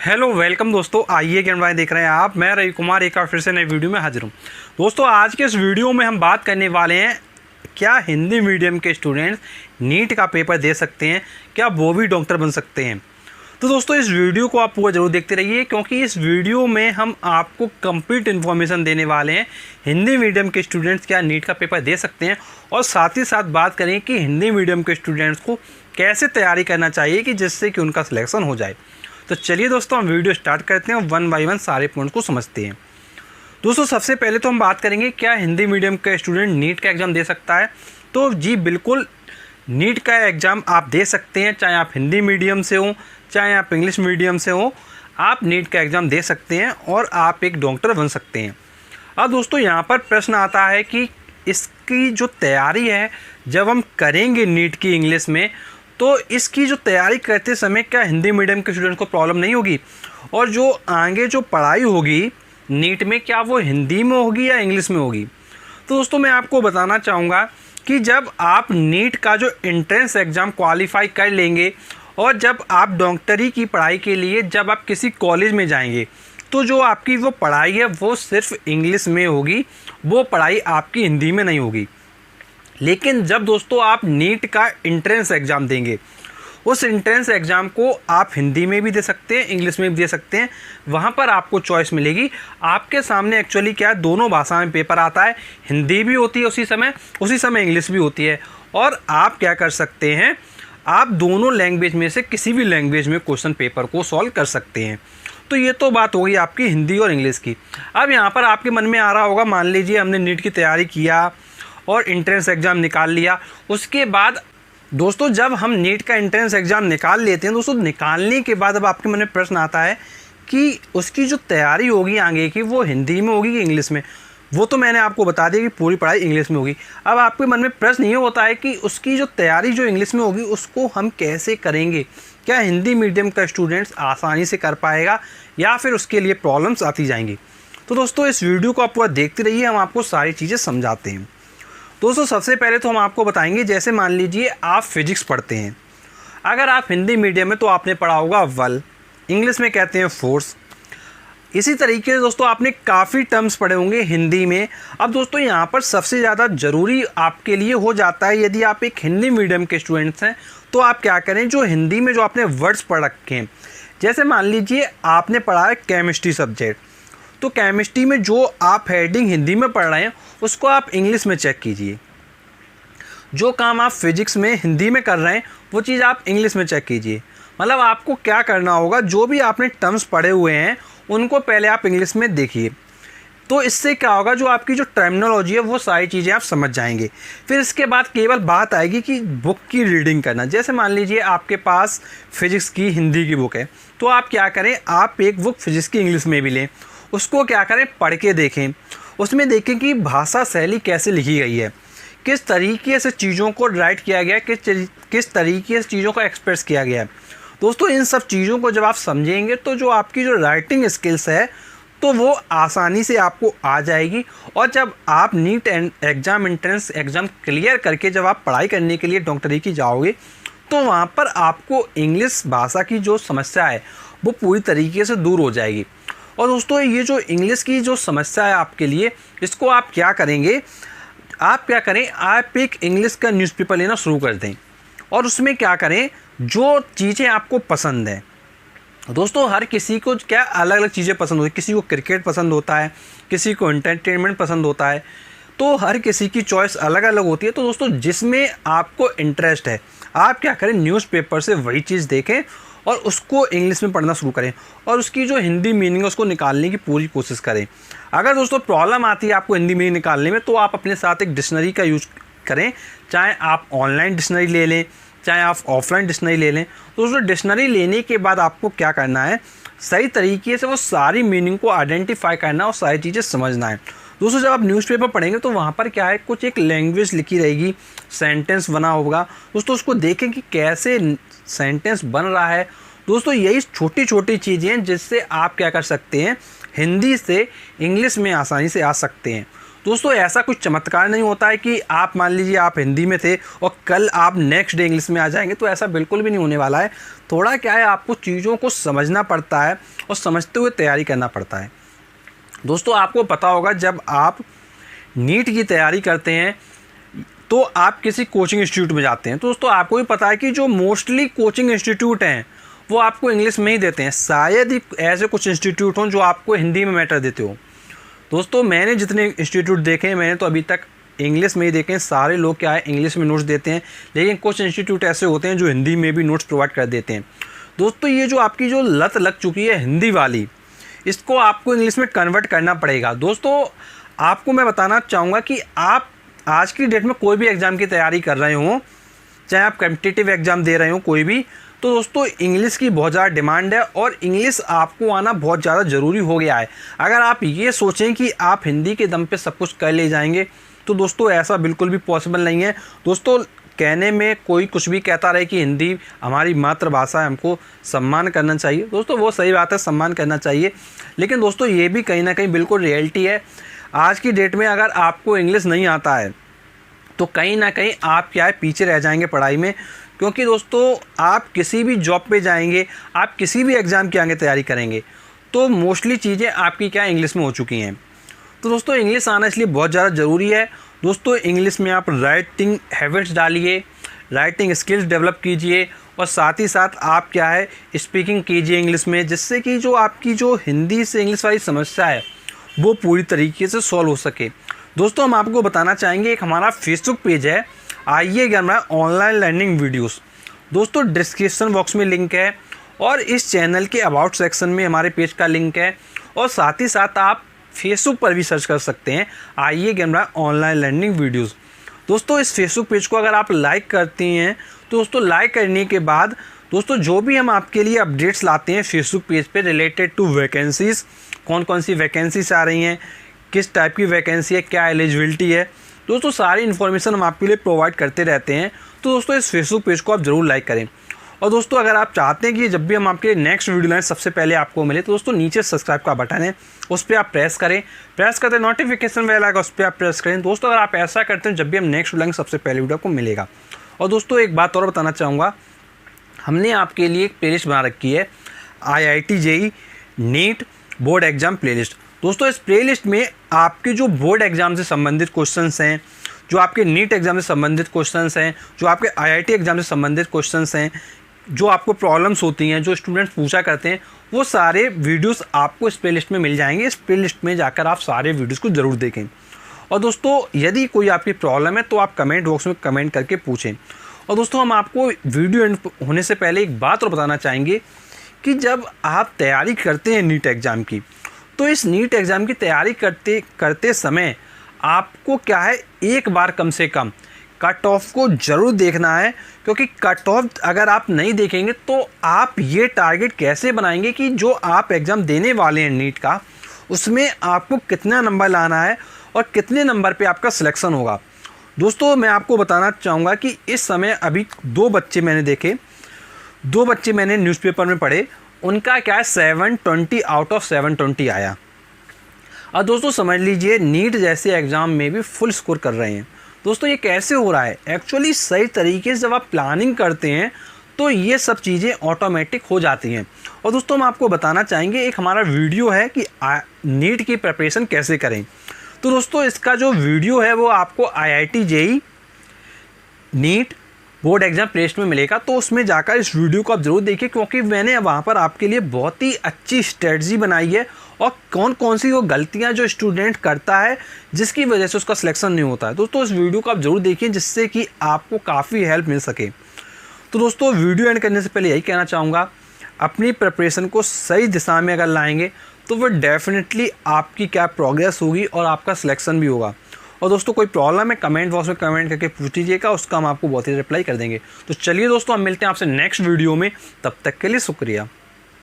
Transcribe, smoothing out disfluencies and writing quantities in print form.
Hello welcome दोस्तों, आइए ज्ञान भाई देख रहे हैं आप। मैं रवि कुमार एक बार फिर से नई वीडियो में हाजिर हूँ। दोस्तों आज के इस वीडियो में हम बात करने वाले हैं क्या हिंदी मीडियम के स्टूडेंट्स नीट का पेपर दे सकते हैं, क्या वो भी डॉक्टर बन सकते हैं। तो दोस्तों इस वीडियो को आप पूरा ज़रूर देखते रहिए, क्योंकि इस वीडियो में हम आपको कंप्लीट इन्फॉर्मेशन देने वाले हैं हिंदी मीडियम के स्टूडेंट्स क्या नीट का पेपर दे सकते हैं, और साथ ही साथ बात करें कि हिंदी मीडियम के स्टूडेंट्स को कैसे तैयारी करना चाहिए कि जिससे कि उनका सिलेक्शन हो जाए। तो चलिए दोस्तों हम वीडियो स्टार्ट करते हैं, वन बाय वन सारे पॉइंट्स को समझते हैं। दोस्तों सबसे पहले तो हम बात करेंगे क्या हिंदी मीडियम का स्टूडेंट नीट का एग्ज़ाम दे सकता है। तो जी बिल्कुल, नीट का एग्ज़ाम आप दे सकते हैं, चाहे आप हिंदी मीडियम से हो चाहे आप इंग्लिश मीडियम से हो, आप नीट का एग्ज़ाम दे सकते हैं और आप एक डॉक्टर बन सकते हैं। अब दोस्तों यहाँ पर प्रश्न आता है कि इसकी जो तैयारी है जब हम करेंगे नीट की इंग्लिश में, तो इसकी जो तैयारी करते समय क्या हिंदी मीडियम के स्टूडेंट को प्रॉब्लम नहीं होगी, और जो आगे जो पढ़ाई होगी नीट में क्या वो हिंदी में होगी या इंग्लिश में होगी। तो दोस्तों मैं आपको बताना चाहूँगा कि जब आप नीट का जो एंट्रेंस एग्ज़ाम क्वालिफाई कर लेंगे और जब आप डॉक्टरी की पढ़ाई के लिए जब आप किसी कॉलेज में जाएंगे, तो जो आपकी वो पढ़ाई है वो सिर्फ इंग्लिश में होगी, वो पढ़ाई आपकी हिंदी में नहीं होगी। लेकिन जब दोस्तों आप नीट का एंट्रेंस एग्ज़ाम देंगे, उस एंट्रेंस एग्ज़ाम को आप हिंदी में भी दे सकते हैं, इंग्लिश में भी दे सकते हैं। वहाँ पर आपको चॉइस मिलेगी। आपके सामने एक्चुअली क्या है, दोनों भाषा में पेपर आता है, हिंदी भी होती है उसी समय इंग्लिश भी होती है, और आप क्या कर सकते हैं, आप दोनों लैंग्वेज में से किसी भी लैंग्वेज में क्वेश्चन पेपर को सॉल्व कर सकते हैं। तो ये तो बात हो गई आपकी हिंदी और इंग्लिश की। अब यहाँ पर आपके मन में आ रहा होगा, मान लीजिए हमने नीट की तैयारी किया और एंट्रेंस एग्ज़ाम निकाल लिया, उसके बाद दोस्तों जब हम नीट का एंट्रेंस एग्ज़ाम निकाल लेते हैं दोस्तों, निकालने के बाद अब आपके मन में प्रश्न आता है कि उसकी जो तैयारी होगी आगे की वो हिंदी में होगी कि इंग्लिश में। वो तो मैंने आपको बता दिया कि पूरी पढ़ाई इंग्लिश में होगी। अब आपके मन में प्रश्न ये होता है कि उसकी जो तैयारी जो इंग्लिश में होगी उसको हम कैसे करेंगे, क्या हिंदी मीडियम का स्टूडेंट्स आसानी से कर पाएगा या फिर उसके लिए प्रॉब्लम्स आती जाएंगी। तो दोस्तों इस वीडियो को आप पूरा देखते रहिए, हम आपको सारी चीज़ें समझाते हैं। दोस्तों सबसे पहले तो हम आपको बताएंगे, जैसे मान लीजिए आप फिजिक्स पढ़ते हैं, अगर आप हिंदी मीडियम में तो आपने पढ़ा होगा वल, इंग्लिश में कहते हैं फोर्स। इसी तरीके से दोस्तों आपने काफ़ी टर्म्स पढ़े होंगे हिंदी में। अब दोस्तों यहाँ पर सबसे ज़्यादा ज़रूरी आपके लिए हो जाता है, यदि आप एक हिंदी मीडियम के स्टूडेंट्स हैं तो आप क्या करें, जो हिंदी में जो आपने वर्ड्स पढ़ रखे हैं, जैसे मान लीजिए आपने पढ़ा है केमिस्ट्री सब्जेक्ट, तो केमिस्ट्री में जो आप हेडिंग हिंदी में पढ़ रहे हैं उसको आप इंग्लिश में चेक कीजिए। जो काम आप फिजिक्स में हिंदी में कर रहे हैं वो चीज़ आप इंग्लिश में चेक कीजिए। मतलब आपको क्या करना होगा, जो भी आपने टर्म्स पढ़े हुए हैं उनको पहले आप इंग्लिश में देखिए। तो इससे क्या होगा, जो आपकी जो टर्मिनोलॉजी है वो सारी चीज़ें आप समझ जाएंगे। फिर इसके बाद केवल बात आएगी कि बुक की रीडिंग करना। जैसे मान लीजिए आपके पास फिजिक्स की हिंदी की बुक है, तो आप क्या करें, आप एक बुक फिजिक्स की इंग्लिश में भी लें, उसको क्या करें, पढ़ के देखें, उसमें देखें कि भाषा शैली कैसे लिखी गई है, किस तरीके से चीज़ों को राइट किया गया है, किस तरीके से चीज़ों को एक्सप्रेस किया गया है। दोस्तों इन सब चीज़ों को जब आप समझेंगे तो जो आपकी जो राइटिंग स्किल्स है तो वो आसानी से आपको आ जाएगी। और जब आप NEET exam entrance exam clear करके जब आप पढ़ाई करने के लिए डॉक्टरी की जाओगे, तो वहाँ पर आपको इंग्लिश भाषा की जो समस्या है वो पूरी तरीके से दूर हो जाएगी। और दोस्तों ये जो इंग्लिश की जो समस्या है आपके लिए, इसको आप क्या करेंगे, आप क्या करें, आप एक इंग्लिश का न्यूज़पेपर लेना शुरू कर दें और उसमें क्या करें, जो चीज़ें आपको पसंद हैं। दोस्तों हर किसी को क्या अलग अलग चीज़ें पसंद होती है, किसी को क्रिकेट पसंद होता है, किसी को एंटरटेनमेंट पसंद होता है, तो हर किसी की चॉइस अलग अलग होती है। तो दोस्तों जिसमें आपको इंटरेस्ट है आप क्या करें, न्यूज़पेपर से वही चीज़ देखें और उसको इंग्लिश में पढ़ना शुरू करें और उसकी जो हिंदी मीनिंग है उसको निकालने की पूरी कोशिश करें। अगर दोस्तों प्रॉब्लम आती है आपको हिंदी मीनिंग निकालने में, तो आप अपने साथ एक डिक्शनरी का यूज़ करें, चाहे आप ऑनलाइन डिक्शनरी ले लें चाहे आप ऑफलाइन डिक्शनरी ले लें। तो दोस्तों डिक्शनरी लेने के बाद आपको क्या करना है, सही तरीके से वो सारी मीनिंग को आइडेंटिफाई करना और सारी चीज़ें समझना है। दोस्तों जब आप न्यूज़पेपर पढ़ेंगे तो वहाँ पर क्या है, कुछ एक लैंग्वेज लिखी रहेगी, सेंटेंस बना होगा, दोस्तों उसको देखें कि कैसे सेंटेंस बन रहा है। दोस्तों यही छोटी छोटी चीज़ें हैं जिससे आप क्या कर सकते हैं, हिंदी से इंग्लिश में आसानी से आ सकते हैं। दोस्तों ऐसा कुछ चमत्कार नहीं होता है कि आप मान लीजिए आप हिंदी में थे और कल आप नेक्स्ट डे इंग्लिश में आ जाएंगे, तो ऐसा बिल्कुल भी नहीं होने वाला है। थोड़ा क्या है, आपको चीज़ों को समझना पड़ता है और समझते हुए तैयारी करना पड़ता है। दोस्तों आपको पता होगा, जब आप नीट की तैयारी करते हैं तो आप किसी कोचिंग इंस्टीट्यूट में जाते हैं, तो दोस्तों आपको भी पता है कि जो मोस्टली कोचिंग इंस्टीट्यूट हैं वो आपको इंग्लिश में ही देते हैं। शायद ही ऐसे कुछ इंस्टीट्यूट हों जो आपको हिंदी में मैटर देते हो। दोस्तों मैंने जितने इंस्टीट्यूट देखे हैं, मैंने तो अभी तक इंग्लिश में ही देखे हैं। सारे लोग क्या है, इंग्लिश में नोट्स देते हैं, लेकिन कुछ इंस्टीट्यूट ऐसे होते हैं जो हिंदी में भी नोट्स प्रोवाइड कर देते हैं। दोस्तों ये जो आपकी जो लत लग चुकी है हिंदी वाली, इसको आपको इंग्लिश में कन्वर्ट करना पड़ेगा। दोस्तों आपको मैं बताना चाहूँगा कि आप आज की डेट में कोई भी एग्ज़ाम की तैयारी कर रहे हो, चाहे आप कॉम्पिटिटिव एग्ज़ाम दे रहे हो कोई भी, तो दोस्तों इंग्लिश की बहुत ज़्यादा डिमांड है और इंग्लिश आपको आना बहुत ज़्यादा ज़रूरी हो गया है। अगर आप ये सोचें कि आप हिंदी के दम पे सब कुछ कर ले जाएंगे, तो दोस्तों ऐसा बिल्कुल भी पॉसिबल नहीं है। दोस्तों कहने में कोई कुछ भी कहता रहे कि हिंदी हमारी मातृभाषा है, हमको सम्मान करना चाहिए। दोस्तों वो सही बात है, सम्मान करना चाहिए, लेकिन दोस्तों ये भी कहीं ना कहीं बिल्कुल रियलिटी है। आज की डेट में अगर आपको इंग्लिश नहीं आता है तो कहीं ना कहीं आप क्या है, पीछे रह जाएंगे पढ़ाई में। क्योंकि दोस्तों आप किसी भी जॉब पे जाएंगे, आप किसी भी एग्ज़ाम की आगे तैयारी करेंगे, तो मोस्टली चीज़ें आपकी क्या इंग्लिश में हो चुकी हैं। तो दोस्तों इंग्लिश आना इसलिए बहुत ज़्यादा ज़रूरी है। दोस्तों इंग्लिश में आप राइटिंग हैबिट्स डालिए, राइटिंग स्किल्स डेवलप कीजिए और साथ ही साथ आप क्या है, स्पीकिंग कीजिए इंग्लिश में, जिससे कि जो आपकी जो हिंदी से इंग्लिश वाली समस्या है वो पूरी तरीके से सॉल्व हो सके। दोस्तों हम आपको बताना चाहेंगे, एक हमारा फेसबुक पेज है आइए ज्ञान ऑनलाइन लर्निंग वीडियोस। दोस्तों डिस्क्रिप्शन बॉक्स में लिंक है और इस चैनल के अबाउट सेक्शन में हमारे पेज का लिंक है, और साथ ही साथ आप फेसबुक पर भी सर्च कर सकते हैं आइए ज्ञान ऑनलाइन लर्निंग वीडियोस। दोस्तों इस फेसबुक पेज को अगर आप लाइक करती हैं, तो दोस्तों लाइक करने के बाद दोस्तों जो भी हम आपके लिए अपडेट्स लाते हैं फेसबुक पेज पे रिलेटेड टू वैकेंसीज़, कौन कौन सी वैकेंसीज आ रही हैं, किस टाइप की वैकेंसी है, क्या एलिजिबिलिटी है, दोस्तों सारी इन्फॉर्मेशन हम आपके लिए प्रोवाइड करते रहते हैं। तो दोस्तों इस फेसबुक पेज को आप ज़रूर लाइक करें। और दोस्तों अगर आप चाहते हैं कि जब भी हम आपके नेक्स्ट वीडियो लाएं सबसे पहले आपको मिले, तो दोस्तों नीचे सब्सक्राइब का बटन है, उस पर आप प्रेस करें, प्रेस करते नोटिफिकेशन बेल आएगा, उस पर आप प्रेस करें। दोस्तों अगर आप ऐसा करते हैं, जब भी हम नेक्स्ट वीडियो लाएंगे सबसे पहले वीडियो आपको मिलेगा। और दोस्तों एक बात और बताना चाहूँगा, हमने आपके लिए एक प्लेलिस्ट बना रखी है IIT JEE NEET board exam playlist. दोस्तों इस प्लेलिस्ट में आपके जो बोर्ड एग्ज़ाम से संबंधित क्वेश्चंस हैं, जो आपके नीट एग्ज़ाम से संबंधित क्वेश्चंस हैं, जो आपके IIT एग्ज़ाम से संबंधित क्वेश्चंस हैं, जो आपको प्रॉब्लम्स होती हैं, जो स्टूडेंट्स पूछा करते हैं, वो सारे वीडियोस आपको इस प्लेलिस्ट में मिल जाएंगे। इस प्लेलिस्ट में जाकर आप सारे वीडियोस को ज़रूर देखें। और दोस्तों यदि कोई आपकी प्रॉब्लम है तो आप कमेंट बॉक्स में कमेंट करके पूछें। और दोस्तों हम आपको वीडियो एंड होने से पहले एक बात और बताना चाहेंगे कि जब आप तैयारी करते हैं नीट एग्ज़ाम की, तो इस नीट एग्ज़ाम की तैयारी करते समय आपको क्या है, एक बार कम से कम कट ऑफ को ज़रूर देखना है। क्योंकि कट ऑफ अगर आप नहीं देखेंगे तो आप ये टारगेट कैसे बनाएंगे कि जो आप एग्ज़ाम देने वाले हैं नीट का, उसमें आपको कितना नंबर लाना है और कितने नंबर पे आपका सिलेक्शन होगा। दोस्तों मैं आपको बताना चाहूँगा कि इस समय अभी 2 बच्चे मैंने देखे, 2 बच्चे मैंने न्यूज़पेपर में पढ़े, उनका क्या है 720 आउट ऑफ 720 आया। और दोस्तों समझ लीजिए नीट जैसे एग्ज़ाम में भी फुल स्कोर कर रहे हैं। दोस्तों ये कैसे हो रहा है, एक्चुअली सही तरीके से जब आप प्लानिंग करते हैं तो ये सब चीज़ें ऑटोमेटिक हो जाती हैं। और दोस्तों हम आपको बताना चाहेंगे, एक हमारा वीडियो है कि नीट की प्रिपरेशन कैसे करें। तो दोस्तों इसका जो वीडियो है वो आपको IIT JEE NEET board exam playlist में मिलेगा, तो उसमें जाकर इस वीडियो को आप ज़रूर देखिए, क्योंकि मैंने वहाँ पर आपके लिए बहुत ही अच्छी स्ट्रेटजी बनाई है और कौन कौन सी वो गलतियाँ जो स्टूडेंट करता है जिसकी वजह से उसका सिलेक्शन नहीं होता है। दोस्तों इस वीडियो को आप ज़रूर देखिए, जिससे कि आपको काफ़ी हेल्प मिल सके। तो दोस्तों वीडियो एंड करने से पहले यही कहना चाहूँगा, अपनी प्रिपरेशन को सही दिशा में अगर लाएंगे तो वो डेफिनेटली आपकी क्या प्रोग्रेस होगी और आपका सिलेक्शन भी होगा। और दोस्तों कोई प्रॉब्लम है कमेंट बॉक्स में कमेंट करके पूछ लीजिएगा, उसका हम आपको बहुत ही रिप्लाई कर देंगे। तो चलिए दोस्तों हम मिलते हैं आपसे नेक्स्ट वीडियो में, तब तक के लिए शुक्रिया।